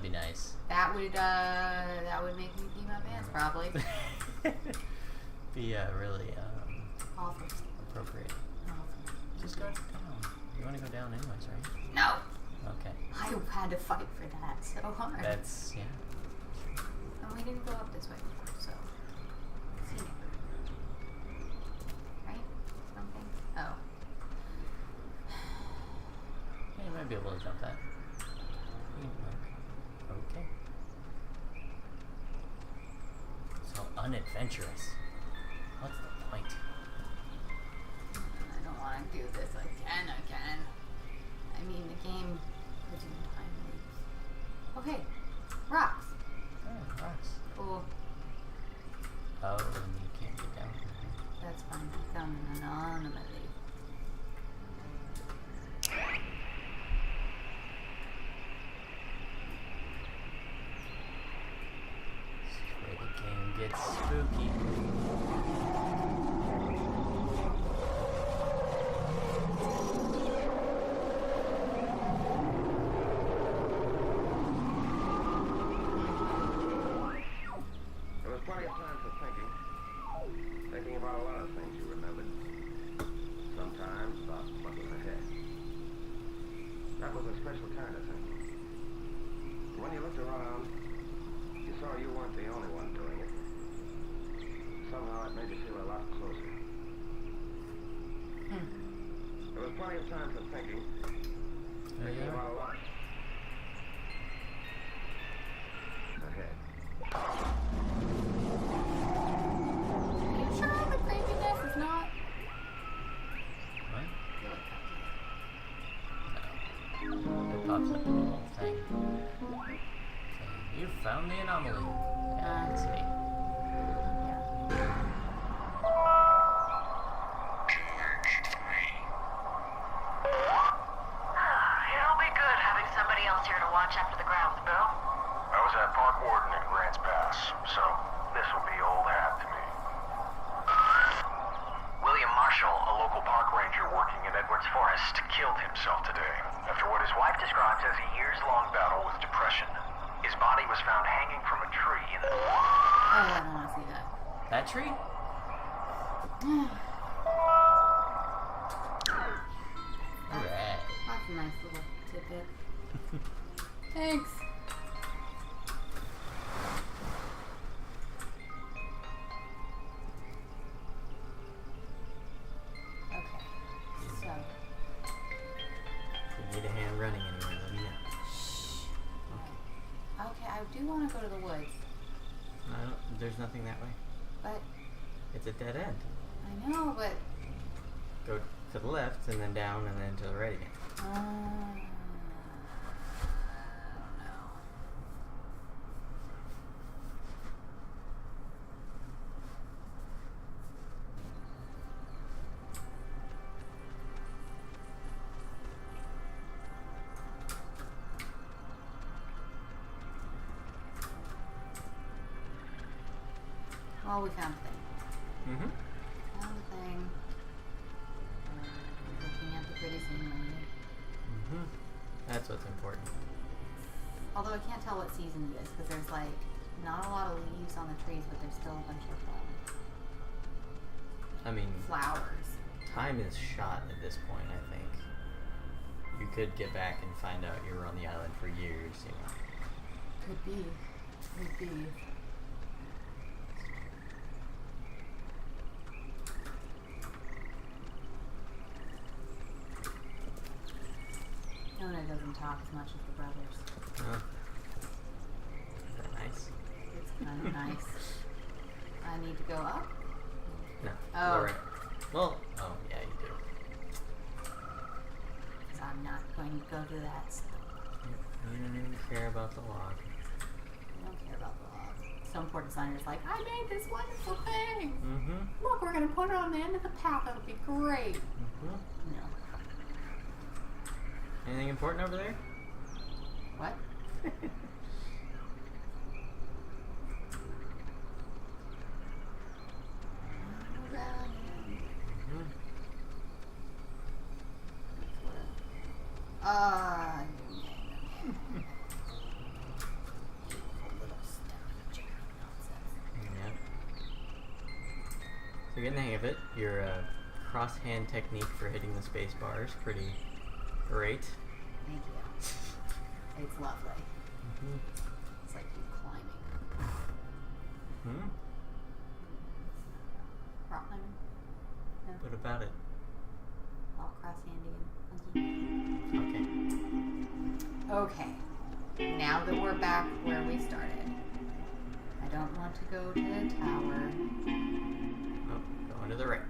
that'd be nice. That would make me pee my pants, probably. Be really Awful. appropriate. Awful. Just go down. You want to go down anyways, right? No! Okay. I had to fight for that so hard. That's, yeah. And we didn't go up this way before, so. Scenic. Right? Something? Oh. Yeah, you might be able to jump that. Okay. So unadventurous. What's the point? I don't want to do this again. I mean, the game puts you in time loops. Okay. Rocks. Oh, rocks. Cool. Oh, and you can't get down. That's fine. I found an anomaly. This is where the game gets spooky. There was plenty of time for thinking about a lot of things you remembered. Sometimes about what was ahead. That was a special kind of thing. When you looked around, you saw you weren't the only one doing it. Somehow it made you feel a lot closer. There was plenty of time for thinking about a lot ahead. Are you sure the creepiness is not? What? No. It pops up a little thing. Okay, you found the anomaly. Yeah, let's see. It'll be good having somebody else here to watch after the grounds, Bill. I was at Park Warden in Grants Pass, so this will be old hat to me. William Marshall, a local park ranger working in Edwards Forest, killed himself today after what his wife describes as a years-long battle with depression. His body was found hanging from a tree in the... Oh, I don't want to see that. That tree? Alright. That's a nice little tidbit. Thanks. Okay, so. If you need a hand running anywhere, let me know. Shh. Okay, I do want to go to the woods, No, there's nothing that way. but It's a dead end. I know, but. Go to the left and then down and then to the right again. I don't know. Well, we found the thing. Mm-hmm. Found the thing. Looking at the pretty scenery. Mm-hmm. That's what's important. Although I can't tell what season it is because there's like not a lot of leaves on the trees, but there's still a bunch of I mean, flowers. time is shot at this point, I think. You could get back and find out you were on the island for years, you know. Could be. Could be. Nona doesn't talk as much as the brothers. Oh. Is that nice? It's kind of nice. I need to go up? No. Oh. Go right. Well, oh, yeah, you do. Because I'm not going to go to that stuff. You don't even care about the log. I don't care about the log. Some poor designer's like, I made this wonderful thing. Mm-hmm. Look, we're going to put it on the end of the path. It'll be great. Mm-hmm. No. Anything important over there? What? Mm-hmm. You're getting the hang of it. Your cross-hand technique for hitting the space bar is pretty great. Thank you. It's lovely. It's like you climbing. Rock climbing? No. What about it? All cross-handy and funky. Okay. Okay. Now that we're back where we started, I don't want to go to the tower. Oh, going to the right.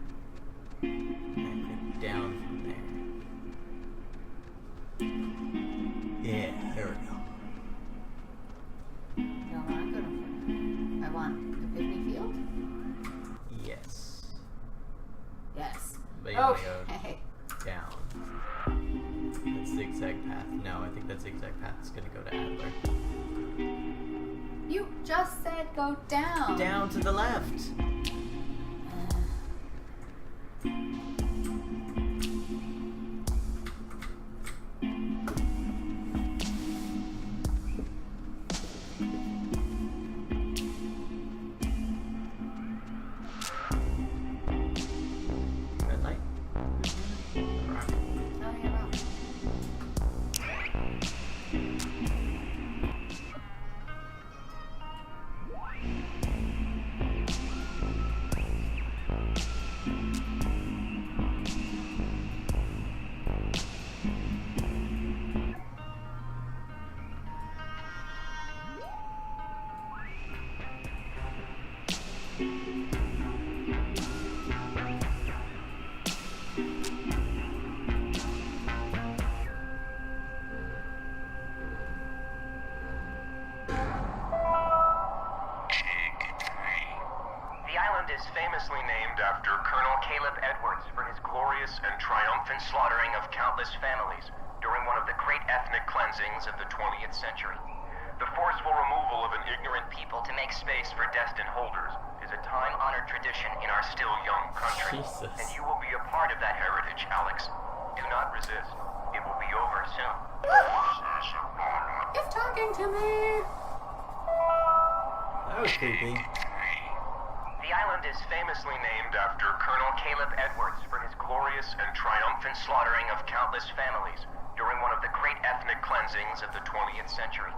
And down from there. Yeah, there we go. Don't want to go to I want Epiphany Field? Yes. Yes. But you want to Okay. go down. That zigzag path. No, I think that zigzag path is going to go to Adler. You just said go down. Down to the left. Red light. Rock. Oh, yeah, rock. The island is famously named after Colonel Caleb Edwards for his glorious and triumphant slaughtering of countless families during one of the great ethnic cleansings of the 20th century. The forceful removal of an ignorant people to make space for destined holders is a time-honored tradition in our still young country. Jesus. And you will be a part of that heritage, Alex. Do not resist. It will be over soon. It's talking to me. That was creepy. The island is famously named after Colonel Caleb Edwards for his glorious and triumphant slaughtering of countless families during one of the great ethnic cleansings of the 20th century.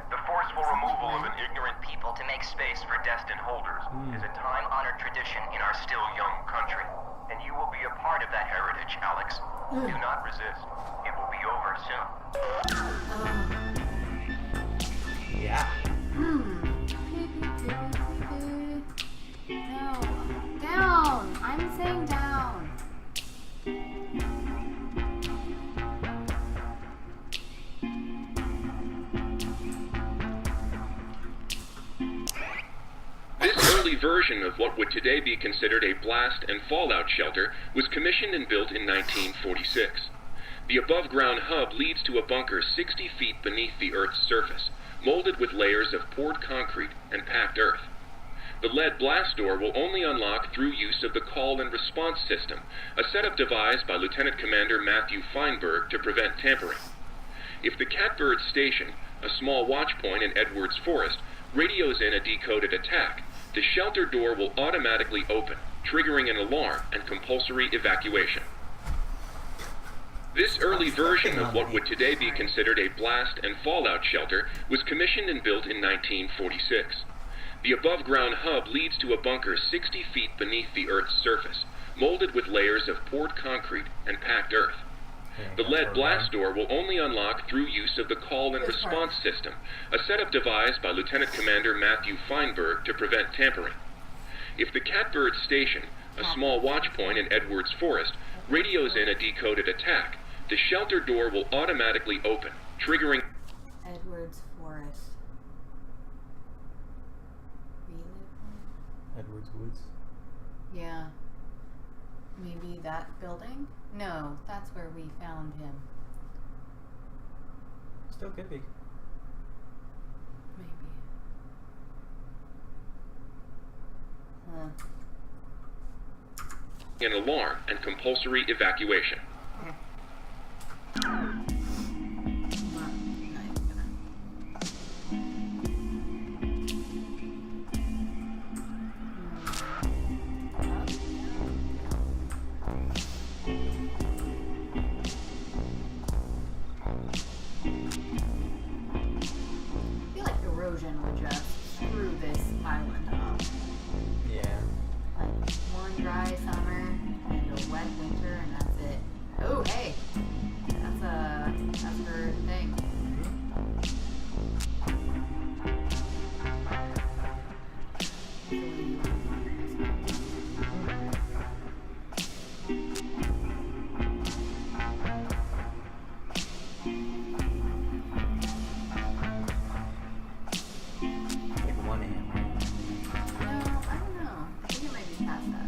The forceful removal of an ignorant people to make space for destined holders is a time-honored tradition in our still young country. And you will be a part of that heritage, Alex. Do not resist. It will be over soon. Yeah. No. Down. I'm saying down. This early version of what would today be considered a blast and fallout shelter was commissioned and built in 1946. The above-ground hub leads to a bunker 60 feet beneath the Earth's surface, molded with layers of poured concrete and packed earth. The lead blast door will only unlock through use of the call and response system, a setup devised by Lieutenant Commander Matthew Feinberg to prevent tampering. If the Catbird Station, a small watch point in Edwards Forest, radios in a decoded attack, the shelter door will automatically open, triggering an alarm and compulsory evacuation. This early version of what would today be considered a blast and fallout shelter was commissioned and built in 1946. The above-ground hub leads to a bunker 60 feet beneath the Earth's surface, molded with layers of poured concrete and packed earth. The lead blast door will only unlock through use of the call and response system, a setup devised by Lieutenant Commander Matthew Feinberg to prevent tampering. If the Catbird Station, a small watch point in Edwards Forest, radios in a decoded attack, the shelter door will automatically open, triggering Edwards Forest. Edwards Woods. Yeah. Maybe that building? No, that's where we found him. Still could be. Maybe. an alarm and compulsory evacuation. civilization would just screw this island up. Yeah. Like one dry summer and a wet winter, and that's it. Oh, hey, that's her thing. Like 1 a.m. right? No, I don't know. I think it might be past that.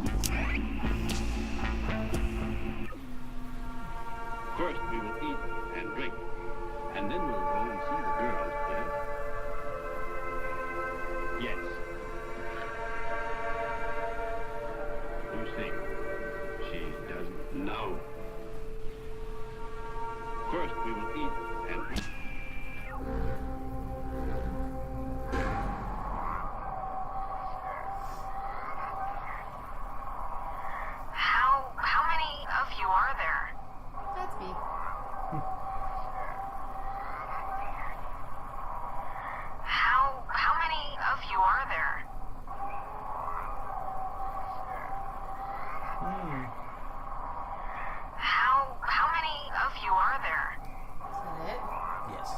First, we will eat and drink, and then we'll go and see the girls play. Yes. You see, she doesn't know. First, we will eat and drink. How many of you are there? That's me. How many of you are there? How many of you are there? Is that it? Yes.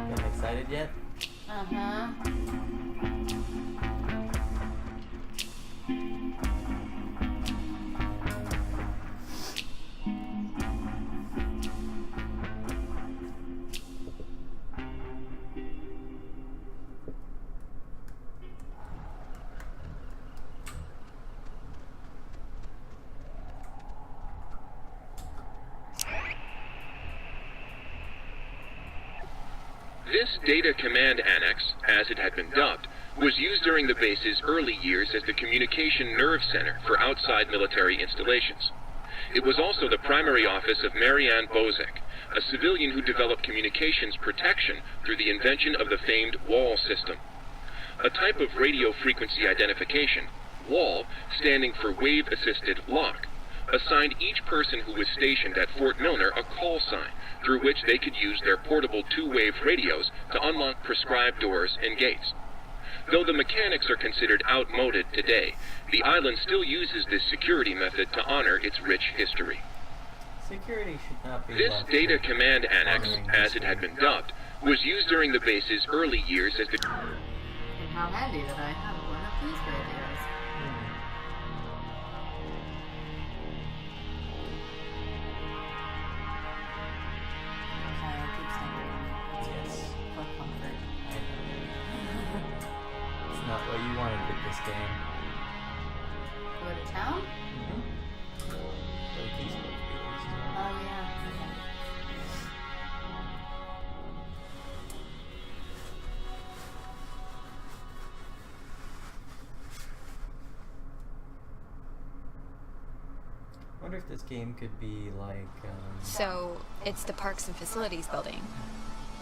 Getting excited yet? Uh-huh. This Data Command Annex, as it had been dubbed, was used during the base's early years as the communication nerve center for outside military installations. It was also the primary office of Marianne Bozek, a civilian who developed communications protection through the invention of the famed WAL system. A type of radio frequency identification, WAL, standing for Wave-Assisted Lock, assigned each person who was stationed at Fort Milner a call sign through which they could use their portable two-wave radios to unlock prescribed doors and gates. Though the mechanics are considered outmoded today, the island still uses this security method to honor its rich history. Security should not be This locked Data in. Command Annex, Honoring as it had been dubbed, was used during the base's early years as the And how handy that I have one of these radios. Okay, I keep standing on it. Yes. For comfort. I know. It's not what you wanted with this game. Go to town? But the keys will be used. Oh, yeah. I wonder if this game could be like, So, it's the Parks and Facilities building.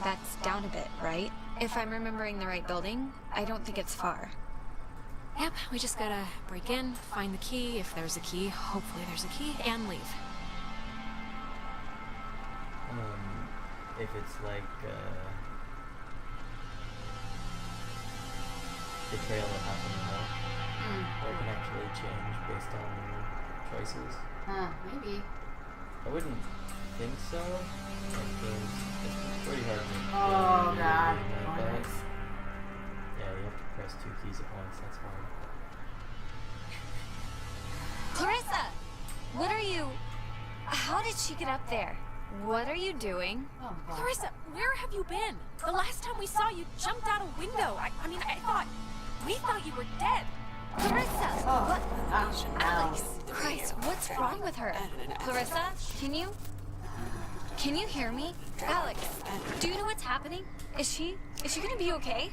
That's down a bit, right? If I'm remembering the right building, I don't think it's far. Yep, we just gotta break in, find the key, if there's a key, hopefully there's a key, and leave. if it's like, the trail of half a mile, or it can actually change based on your choices. Huh, maybe. I wouldn't think so. Like, it's pretty hard to Oh, God. but Bonus. yeah, you have to press 2 keys at once, that's hard. Clarissa! What are you... How did she get up there? What are you doing? Oh, God. Clarissa, where have you been? The last time we saw you jumped out a window. We thought you were dead. Clarissa! Oh, What? gosh, Alex! Christ, what's wrong with her? Clarissa, can you hear me? Alex, do you know what's happening? Is she gonna be okay?